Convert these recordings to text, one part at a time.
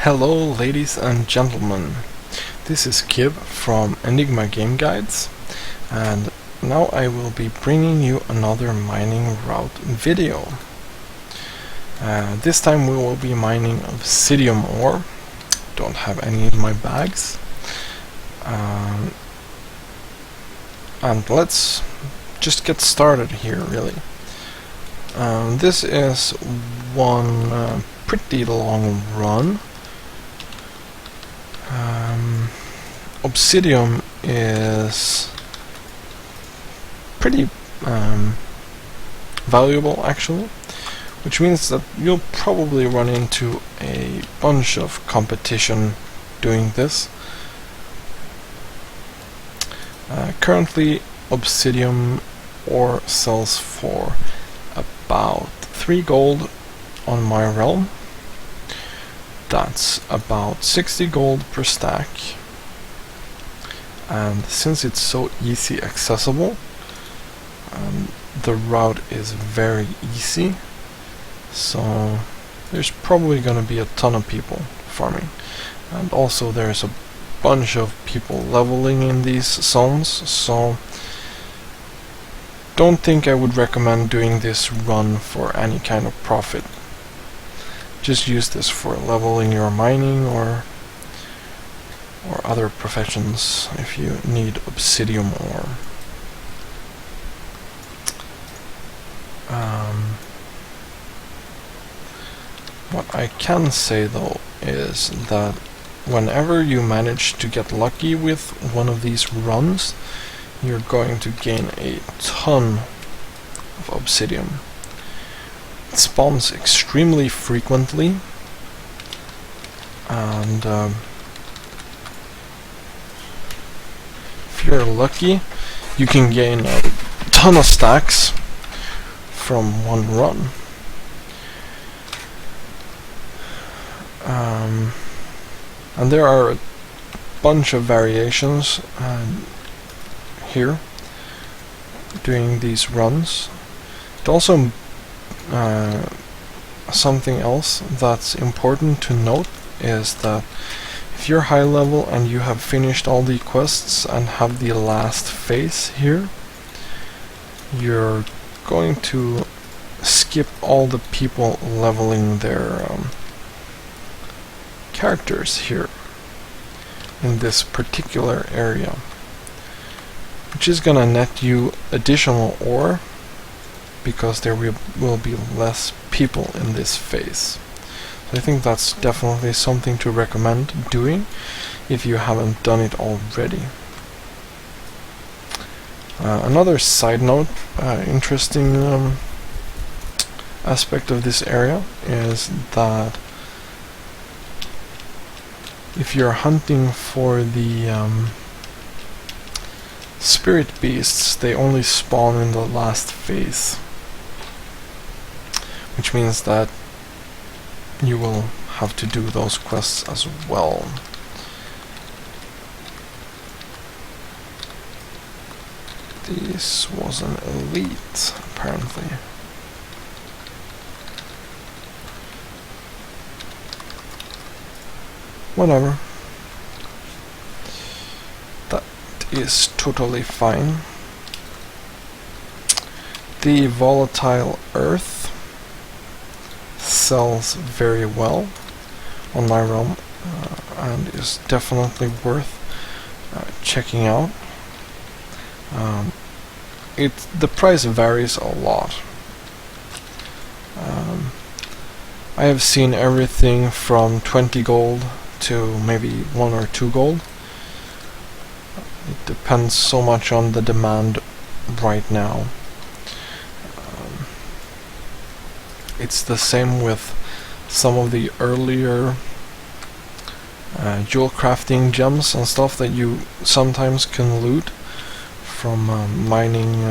Hello ladies and gentlemen, this is Kib from Enigma Game Guides, and now I will be bringing you another mining route video. This time we will be mining Obsidium ore. Don't have any in my bags. And let's just get started here, really. This is one pretty long run. Obsidium is pretty valuable, actually, which means that you'll probably run into a bunch of competition doing this. Currently, Obsidium ore sells for about 3 gold on my realm. That's about 60 gold per stack, and since it's so easy accessible, the route is very easy, so there's probably going to be a ton of people farming, and also there's a bunch of people leveling in these zones, so don't think I would recommend doing this run for any kind of profit. Just use this for leveling your mining or other professions if you need Obsidium ore. What I can say though is that whenever you manage to get lucky with one of these runs, you're going to gain a ton of Obsidium. It spawns extremely frequently, and if you're lucky, you can gain a ton of stacks from one run. And there are a bunch of variations here doing these runs. It also something else that's important to note is that if you're high level and you have finished all the quests and have the last phase here, you're going to skip all the people leveling their characters here in this particular area, which is gonna net you additional ore because there will be less people in this phase. So I think that's definitely something to recommend doing if you haven't done it already. Another side note, interesting aspect of this area is that if you're hunting for the spirit beasts, they only spawn in the last phase, which means that you will have to do those quests as well. This was an elite, apparently. Whatever. That is totally fine. The volatile earth sells very well on my realm and is definitely worth checking out. The price varies a lot. I have seen everything from 20 gold to maybe 1 or 2 gold. It depends so much on the demand right now. It's the same with some of the earlier jewel crafting gems and stuff that you sometimes can loot from mining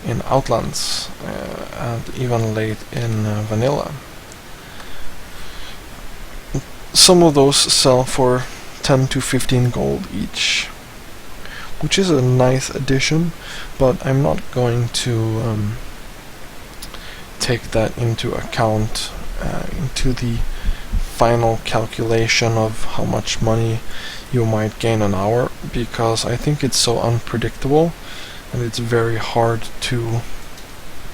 in Outlands and even late in vanilla. Some of those sell for 10 to 15 gold each, which is a nice addition, but I'm not going to take that into account into the final calculation of how much money you might gain an hour, because I think it's so unpredictable and it's very hard to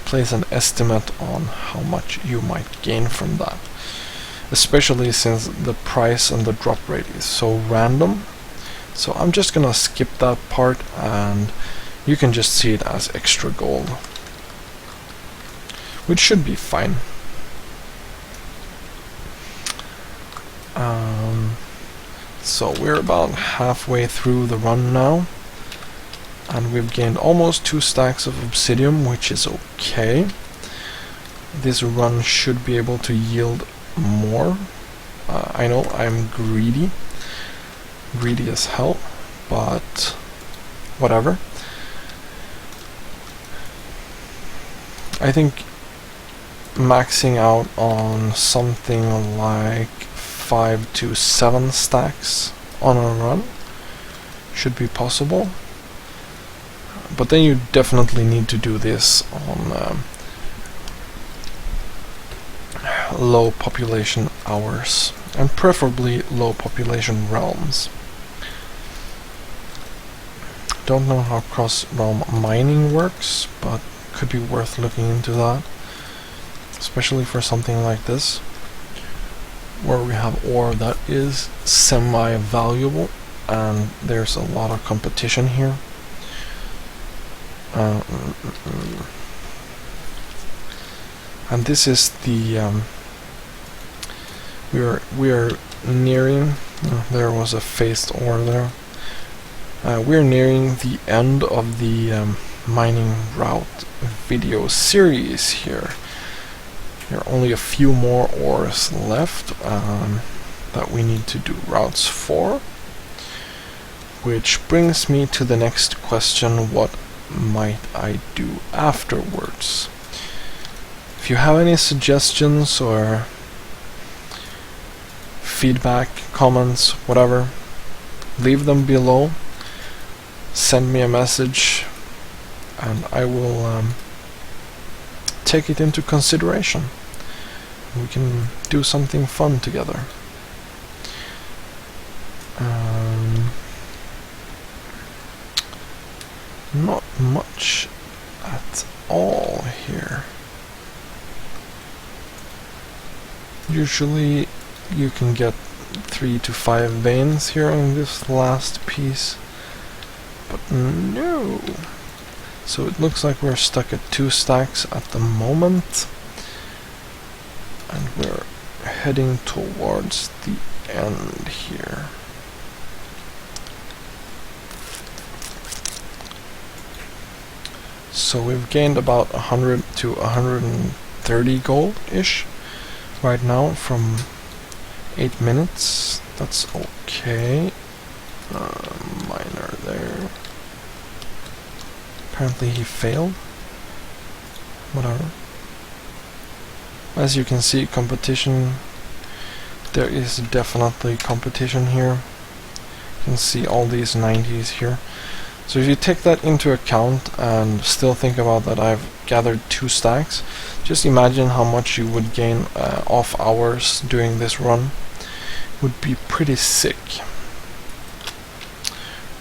place an estimate on how much you might gain from that, especially since the price and the drop rate is so random. So I'm just gonna skip that part, and you can just see it as extra gold, which should be fine. So we're about halfway through the run now, and we've gained almost 2 stacks of Obsidium, which is okay. This run should be able to yield more. I know I'm greedy as hell, but whatever. I think maxing out on something like 5 to 7 stacks on a run should be possible, but then you definitely need to do this on low population hours, and preferably low population realms. Don't know how cross-realm mining works, but could be worth looking into that, especially for something like this, where we have ore that is semi-valuable and there's a lot of competition here. And this is the we are nearing. There was a phased ore there. We're nearing the end of the mining route video series here. There are only a few more ores left that we need to do routes for, which brings me to the next question: what might I do afterwards? If you have any suggestions or feedback, comments, whatever, leave them below. Send me a message and I will take it into consideration. We can do something fun together. Not much at all here. Usually you can get 3 to 5 veins here in this last piece, but no. So it looks like we're stuck at 2 stacks at the moment, and we're heading towards the end here. So we've gained about 100 to 130 gold-ish right now from 8 minutes. That's okay. Miner there. Apparently he failed. Whatever. As you can see, competition. There is definitely competition here. You can see all these 90s here. So if you take that into account and still think about that I've gathered 2 stacks, just imagine how much you would gain off hours doing this run. It would be pretty sick.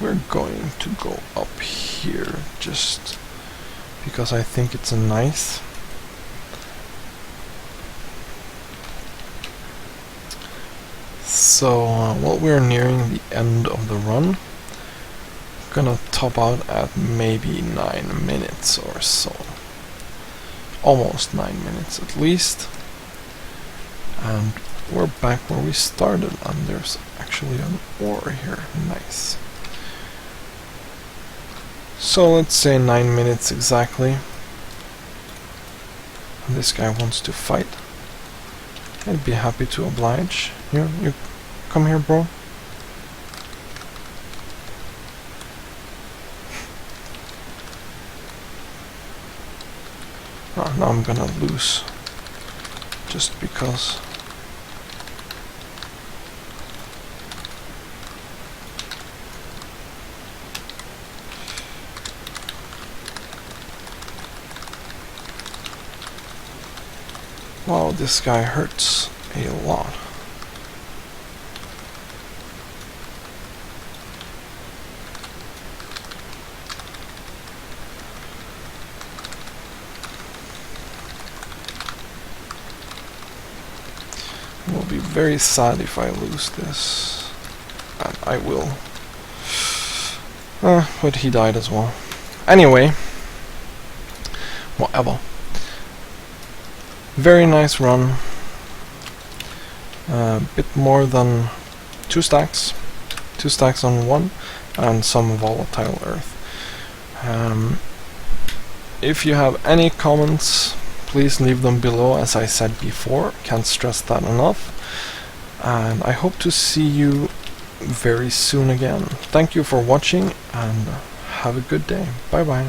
We're going to go up here just because I think it's nice. So while we're nearing the end of the run, gonna top out at maybe 9 minutes or so. Almost 9 minutes at least. And we're back where we started, and there's actually an ore here. Nice. So let's say 9 minutes exactly. And this guy wants to fight. I'd be happy to oblige. You come here, bro. Oh, now I'm gonna lose. Just because. Wow, this guy hurts a lot. It will be very sad if I lose this. And I will. But he died as well. Anyway, whatever. Very nice run. A bit more than 2 stacks. 2 stacks on 1, and some volatile earth. If you have any comments, please leave them below, as I said before. Can't stress that enough. And I hope to see you very soon again. Thank you for watching, and have a good day. Bye bye.